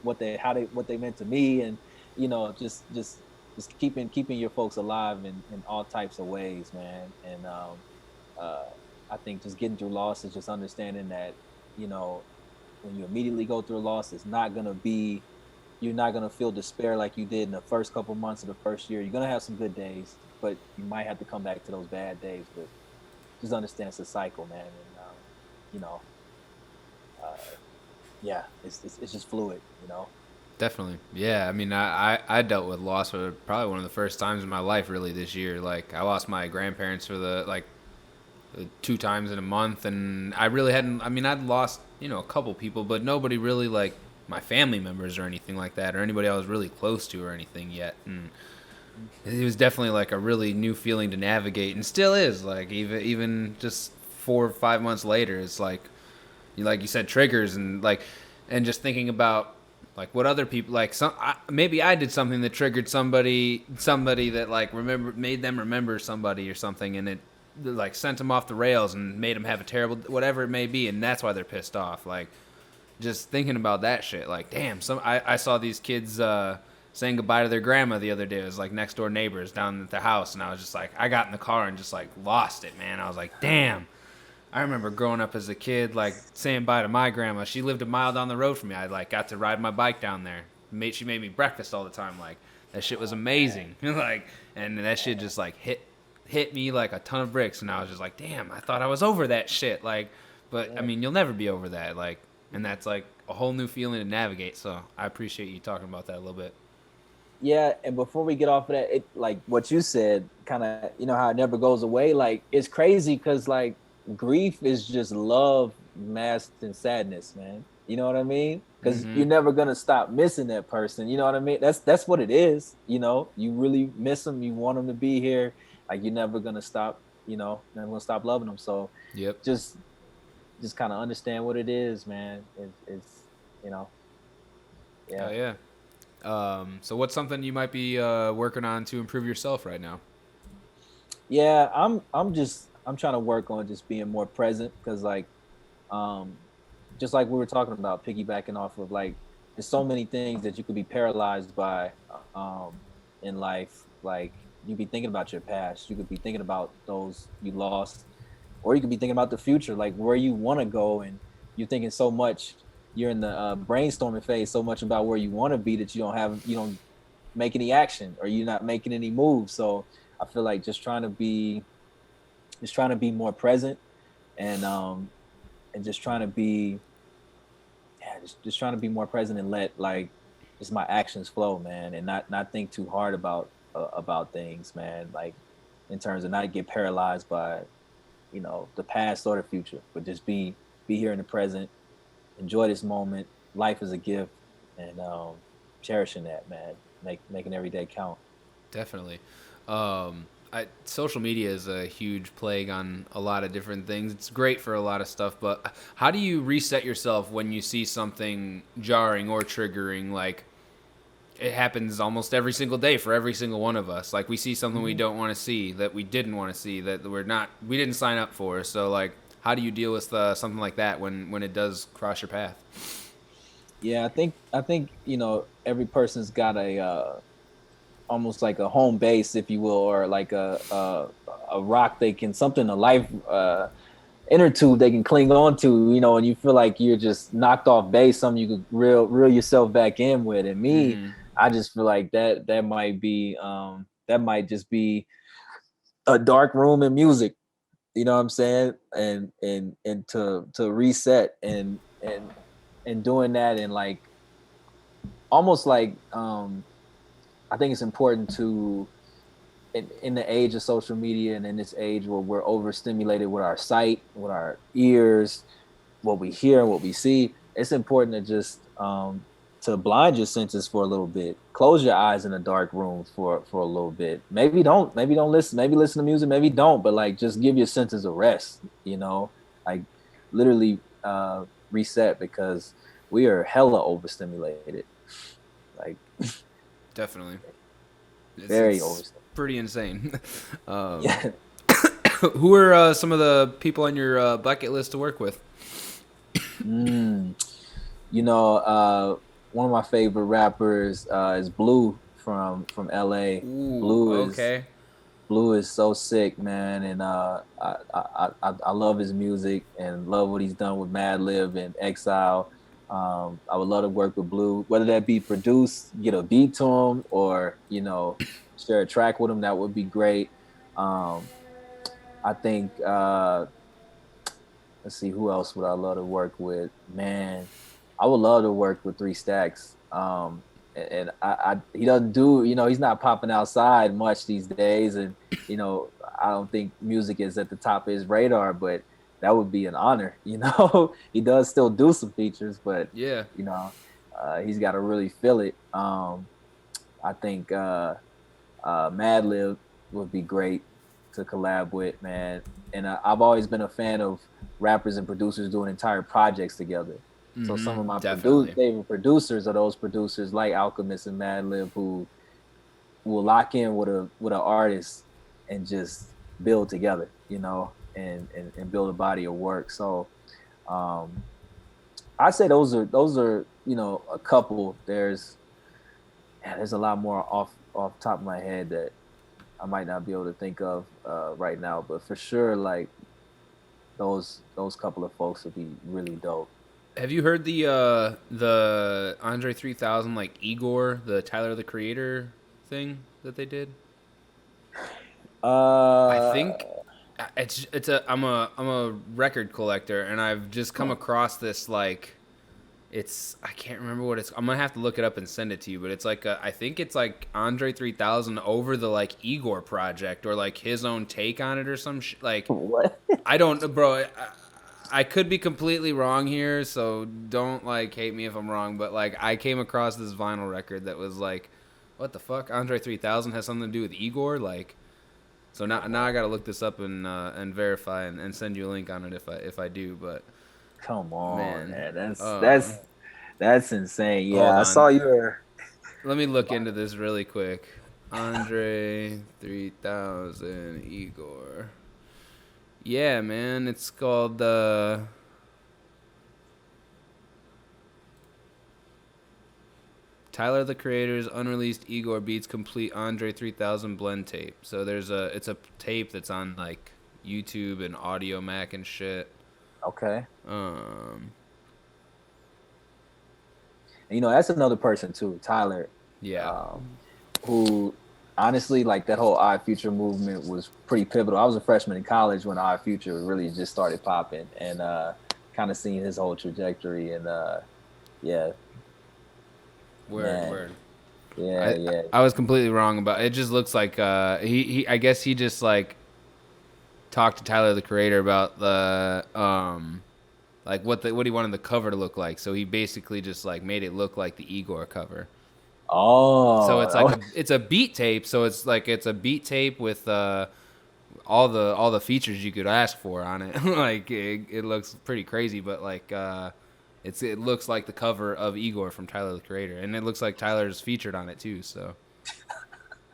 what they meant to me, and just keeping your folks alive in all types of ways, man. And uh, I think just getting through loss is just understanding that you know when you immediately go through a loss, it's not gonna be you're not gonna feel despair like you did in the first couple months of the first year. You're gonna have some good days, but you might have to come back to those bad days. But just understand it's a cycle, man. And you know, uh, yeah, it's just fluid. Definitely. Yeah. I mean, I dealt with loss for probably one of the first times in my life, really, this year. Like, I lost my grandparents for like, 2 times in a month. And I really hadn't, I mean, I'd lost, a couple people, but nobody really, like, my family members or anything like that, or anybody I was really close to or anything yet. And it was definitely like a really new feeling to navigate, and still is. Like, even just 4 or 5 months later, it's like you said, triggers, and just thinking about like what other people like. Maybe I did something that triggered somebody that like made them remember somebody or something, and it like sent them off the rails and made them have a terrible whatever it may be, and that's why they're pissed off. Like, just thinking about that shit. Like, damn, I saw these kids saying goodbye to their grandma the other day. It was like next door neighbors down at their house, and I was just like, I got in the car and just like lost it, man. I was like, damn. I remember growing up as a kid, like saying bye to my grandma. She lived a mile down the road from me. I like got to ride my bike down there. She made me breakfast all the time. Like, that shit was Oh man, amazing. Like, and that shit just like hit me like a ton of bricks. And I was just like, damn, I thought I was over that shit. Like, but I yeah. mean, you'll never be over that. Like, and that's like a whole new feeling to navigate. So I appreciate you talking about that a little bit. Yeah, and before we get off of that, it like what you said, kind of, how it never goes away. Like it's crazy because like grief is just love masked in sadness, man. You know what I mean? Because Mm-hmm. you're never gonna stop missing that person. You know what I mean? That's what it is. You really miss them. You want them to be here. Like you're never gonna stop. Never gonna stop loving them. So Yep. just just kind of understand what it is, man. It's you know, yeah. Hell yeah. So what's something you might be working on to improve yourself right now? Yeah, I'm trying to work on just being more present because like um just like we were talking about, piggybacking off of like there's so many things that you could be paralyzed by in life. Like you could be thinking about your past, you could be thinking about those you lost, or you could be thinking about the future, like where you want to go, and you're thinking so much, you're in the brainstorming phase so much about where you want to be that you don't make any action, or you're not making any moves. So I feel like just trying to be more present, and just trying to be yeah, just trying to be more present and let like just my actions flow, man, and not think too hard about things, man. Like in terms of not get paralyzed by the past or the future, but just be here in the present, enjoy this moment. Life is a gift, and cherishing that, man. Making every day count. Definitely. Social media is a huge plague on a lot of different things. It's great for a lot of stuff, but how do you reset yourself when you see something jarring or triggering? Like, it happens almost every single day for every single one of us. Like, we see something we Mhm. don't want to see, that we didn't want to see, that we didn't sign up for. So, like, how do you deal with something like that when it does cross your path? Yeah, I think every person's got a almost like a home base, if you will, or like a rock they can something a life inner tube they can cling on to, and you feel like you're just knocked off base, something you could reel yourself back in with. And me, Mm-hmm. I just feel like that might just be a dark room in music. You know what I'm saying? And to reset and doing that, and like almost like I think it's important to in the age of social media, and in this age where we're overstimulated with our sight, with our ears, what we hear and what we see, it's important to just to blind your senses for a little bit. Close your eyes in a dark room for a little bit. Maybe don't listen. Maybe listen to music. Maybe don't. But like, just give your senses a rest. Like literally reset, because we are hella overstimulated. Like Definitely. very It's overstimulated. pretty insane. um, Yeah. who are some of the people on your bucket list to work with? Mm. You know, one of my favorite rappers is Blue from LA. Ooh, Blue is okay. Blue is so sick, man, and I love his music and love what he's done with Madlib and Exile. I would love to work with Blue, whether that be produce, get a beat to him, or share a track with him. That would be great. Um, I think let's see, who else would I love to work with? Man, I would love to work with Three Stacks. And he doesn't do, he's not popping outside much these days, and I don't think music is at the top of his radar, but that would be an honor. He does still do some features, but Yeah. he's got to really feel it. I think Madlib would be great to collab with, man. And I've always been a fan of rappers and producers doing entire projects together. So some of my Definitely. favorite producers are those producers like Alchemist and Madlib, who will lock in with an artist and just build together, and build a body of work. So um, I say those are a couple. There's a lot more off top of my head that I might not be able to think of right now, but for sure, like those couple of folks would be really dope. Have you heard the Andre 3000 like Igor, the Tyler the Creator thing that they did? I Uh, think it's a I'm a record collector, and I've just come huh. across this like I can't remember what it's. I'm gonna have to look it up and send it to you. But it's like I think it's like Andre 3000 over the like Igor project, or like his own take on it or some like What? I don't know, bro. I could be completely wrong here, so don't like hate me if I'm wrong. But like I came across this vinyl record that was like, what the fuck? Andre 3000 has something to do with Igor, like. So now I gotta look this up and verify and send you a link on it if I do. But Come on, man, man. That's um, that's that's insane. hold Yeah, I on. saw your. Let me look into this really quick. Andre 3000 Igor. Yeah, man, it's called Tyler the Creator's unreleased Igor Beats complete Andre 3000 blend tape. So it's a tape that's on like YouTube and Audio Mac and shit. Okay. Um, And, that's another person too, Tyler, yeah. um, who honestly, like, that whole Odd Future movement was pretty pivotal. I was a freshman in college when Odd Future really just started popping, and kind of seeing his whole trajectory. And yeah, Word, man, word. yeah, I yeah. I was completely wrong about it. It just looks like he I guess he just like talked to Tyler the Creator about the like what he wanted the cover to look like. So he basically just like made it look like the Igor cover. So it's like Oh, it's a beat tape. So it's a beat tape with all the features you could ask for on it. Like it looks pretty crazy, but like it looks like the cover of Igor from Tyler the Creator, and it looks like Tyler's featured on it too. So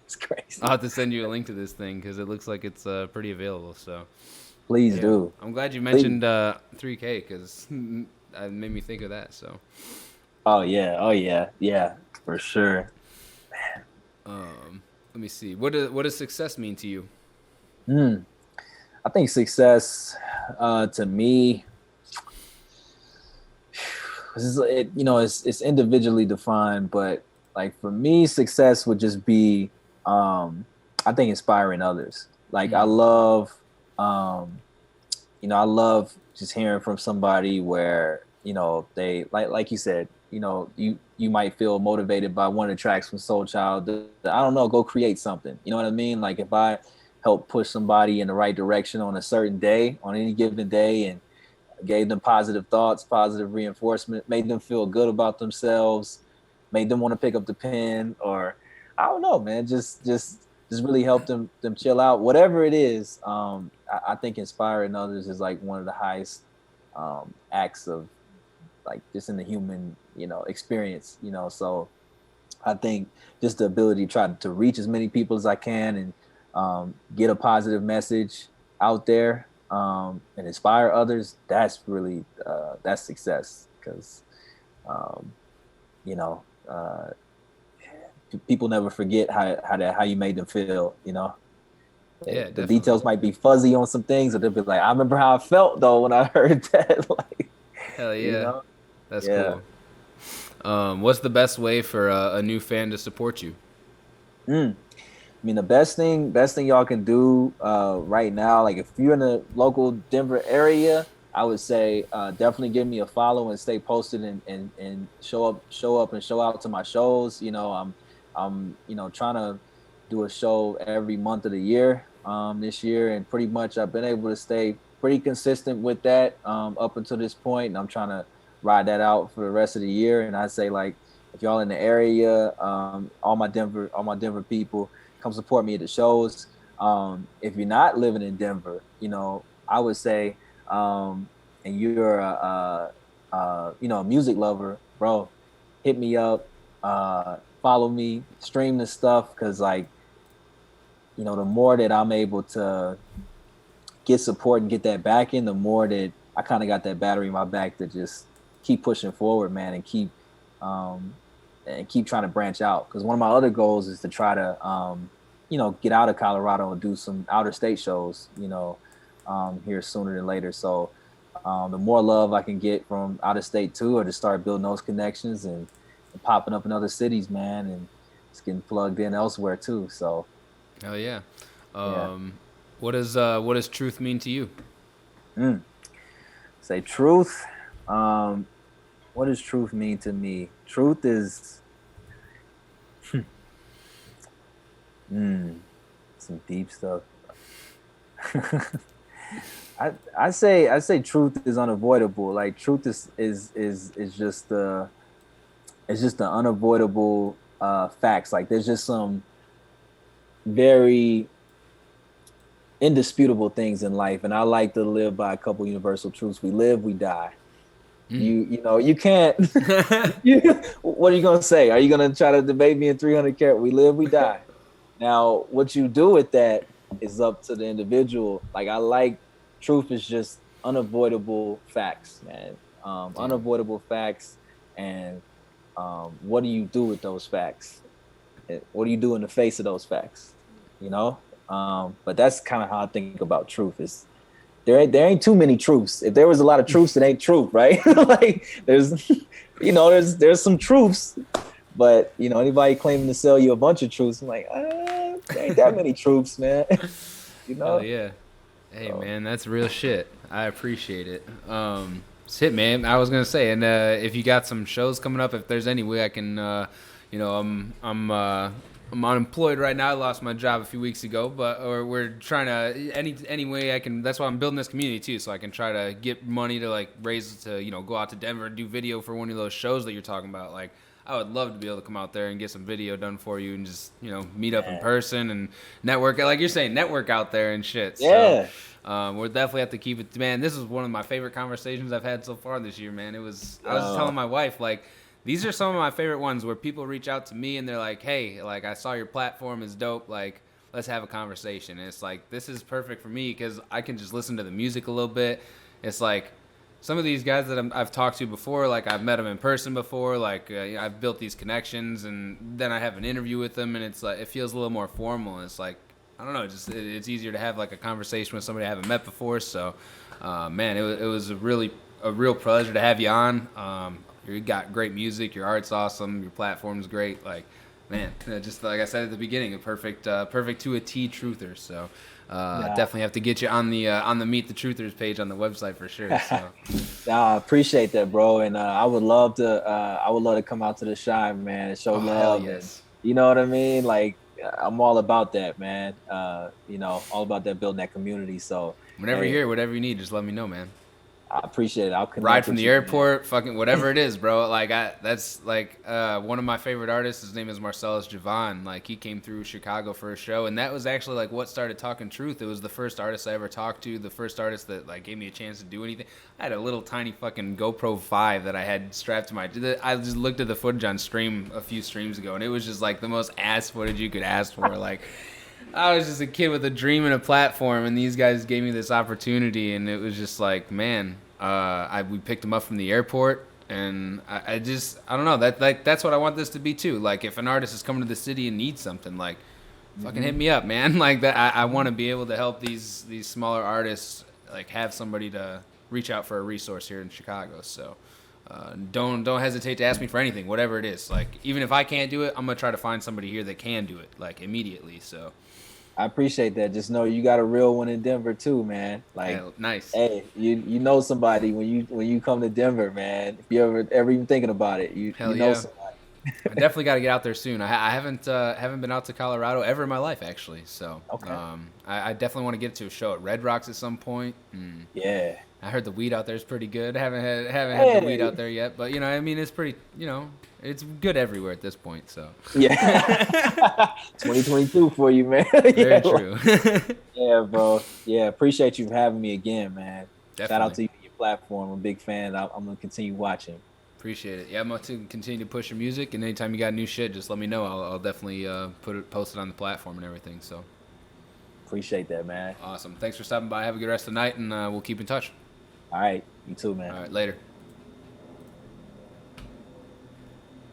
it's crazy. I'll have to send you a link to this thing because it looks like it's pretty available. So Please yeah, do. I'm glad you Please. mentioned 3K because it made me think of that. So Oh yeah. Oh yeah. Yeah. For sure. let me see. What does success mean to you? Hmm. I think success. To me, it's individually defined, but like for me, success would just be, I think, inspiring others. Like I Mm. love, um, I love just hearing from somebody where they like you said, you might feel motivated by one of the tracks from Soul Child. I don't know, go create something. You know what I mean? Like if I help push somebody in the right direction on a certain day, on any given day, and gave them positive thoughts, positive reinforcement, made them feel good about themselves, made them want to pick up the pen, or I don't know, man, just really help them chill out. Whatever it is, I think inspiring others is like one of the highest acts of like just in the human, experience, So I think just the ability to try to reach as many people as I can and get a positive message out there and inspire others. That's really that's success because um, you know people never forget how you made them feel. Yeah, The definitely. details might be fuzzy on some things, or they'll be like, I remember how I felt though when I heard that. Like, Hell you yeah, know, that's yeah. cool. What's the best way for a new fan to support you? Mm. I mean, the best thing y'all can do right now, like if you're in the local Denver area, I would say definitely give me a follow and stay posted and show up and show out to my shows. I'm trying to do a show every month of the year this year, and pretty much I've been able to stay pretty consistent with that up until this point, and I'm trying to ride that out for the rest of the year. And I say like if y'all in the area, all my Denver people come support me at the shows. If you're not living in Denver, I would say, and you're a music lover, bro, hit me up, follow me, stream the stuff, because like, the more that I'm able to get support and get that back in, the more that I kind of got that battery in my back to just keep pushing forward, man, um, and keep trying to branch out. Because one of my other goals is to try to, get out of Colorado and do some outer state shows, here sooner than later. So the more love I can get from out of state too, or to start building those connections and popping up in other cities, man, and just getting plugged in elsewhere too. So Hell yeah. yeah. Um, what does truth mean to you? Mm. Say truth. Um, what does truth mean to me? Truth is mm, some deep stuff. I say truth is unavoidable. Like truth is just the unavoidable facts. Like there's just some very indisputable things in life, and I like to live by a couple universal truths. We live, we die. Mm. You can't. What are you gonna say? Are you gonna try to debate me in 300 characters? We live, we die. Now, what you do with that is up to the individual. Like I like truth is just unavoidable facts, man. Damn. Unavoidable facts, and what do you do with those facts? What do you do in the face of those facts? But that's kind of how I think about truth. Is there ain't too many truths. If there was a lot of truths, it ain't truth, right? Like there's some truths, but anybody claiming to sell you a bunch of truths, I'm like, there ain't that many truths, man. you Hell know. yeah. Hey So man, that's real shit. I appreciate it. That's it, man. I was gonna say, and if you got some shows coming up, if there's any way I can, I'm unemployed right now. I lost my job a few weeks ago, but or we're trying to any way I can. That's why I'm building this community too, so I can try to get money to like raise to go out to Denver and do video for one of those shows that you're talking about. Like I would love to be able to come out there and get some video done for you and just meet up in yeah, person and network, like you're saying, network out there and shit. So yeah. we'll definitely have to keep it. Man, this is one of my favorite conversations I've had so far this year, man. I was just telling Yo, my wife, like, these are some of my favorite ones where people reach out to me and they're like, hey, like, I saw your platform is dope. Like, let's have a conversation. And it's like, this is perfect for me because I can just listen to the music a little bit. It's like, some of these guys that I've talked to before, like I've met them in person before, like I've built these connections, and then I have an interview with them, and it's like it feels a little more formal. And it's like I don't know, just it's easier to have like a conversation with somebody I haven't met before. So, man, it was a real pleasure to have you on. You got great music, your art's awesome, your platform's great. Like, man, just like I said at the beginning, a perfect to a T truther. So, Nah, definitely have to get you on the Meet the Truthers page on the website for sure. So, nah, I appreciate that, bro. And I would love to come out to the Shine, man, and show oh hell love, and yes. you know what I mean. Like I'm all about that, man. All about that, building that community. So, Whenever you're hey, here, whatever you need, just let me know, man. I appreciate it. I'll Ride connect from with the you, man. airport, fucking whatever it is, bro. Like that's like one of my favorite artists. His name is Marcellus Javon. Like he came through Chicago for a show, and that was actually like what started Talking Truth. It was the first artist I ever talked to, the first artist that like gave me a chance to do anything. I had a little tiny fucking GoPro 5 that I had strapped to my. I just looked at the footage on stream a few streams ago, and it was just like the most ass footage you could ask for. Like I was just a kid with a dream and a platform, and these guys gave me this opportunity, and it was just like, man, we picked them up from the airport, and I don't know, that's what I want this to be too. Like, if an artist is coming to the city and needs something, like, fucking hit Hmm. me up, man. Like that, I want to be able to help these smaller artists, like, have somebody to reach out for a resource here in Chicago. So. Don't hesitate to ask me for anything, whatever it is. Like, even if I can't do it, I'm gonna try to find somebody here that can do it, like, immediately. So I appreciate that. Just know you got a real one in Denver too, man. Like, nice. hey, you know somebody when you come to Denver, man. If you ever even thinking about it, you Hell know yeah. somebody. I definitely got to get out there soon. I haven't been out to Colorado ever in my life, actually. So Okay. I definitely want to get to a show at Red Rocks at some point. Yeah. I heard the weed out there is pretty good. Haven't had the weed Hey. out there yet, but I mean, it's pretty. It's good everywhere at this point. So Yeah. 2022 for you, man. very Yeah. true. Yeah, bro. Yeah. Appreciate you for having me again, man. Shout out Definitely to you and your platform. I'm a big fan. I'm gonna continue watching. appreciate it. Yeah, I'm going to continue to push your music, and anytime you got new shit, just let me know. I'll definitely post it on the platform and everything. So Appreciate that, man. awesome. Thanks for stopping by. Have a good rest of the night, and we'll keep in touch. All right. You too, man. All right, later.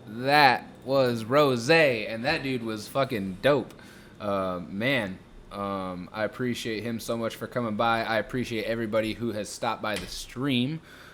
That was Rossay, and that dude was fucking dope. Man, I appreciate him so much for coming by. I appreciate everybody who has stopped by the stream.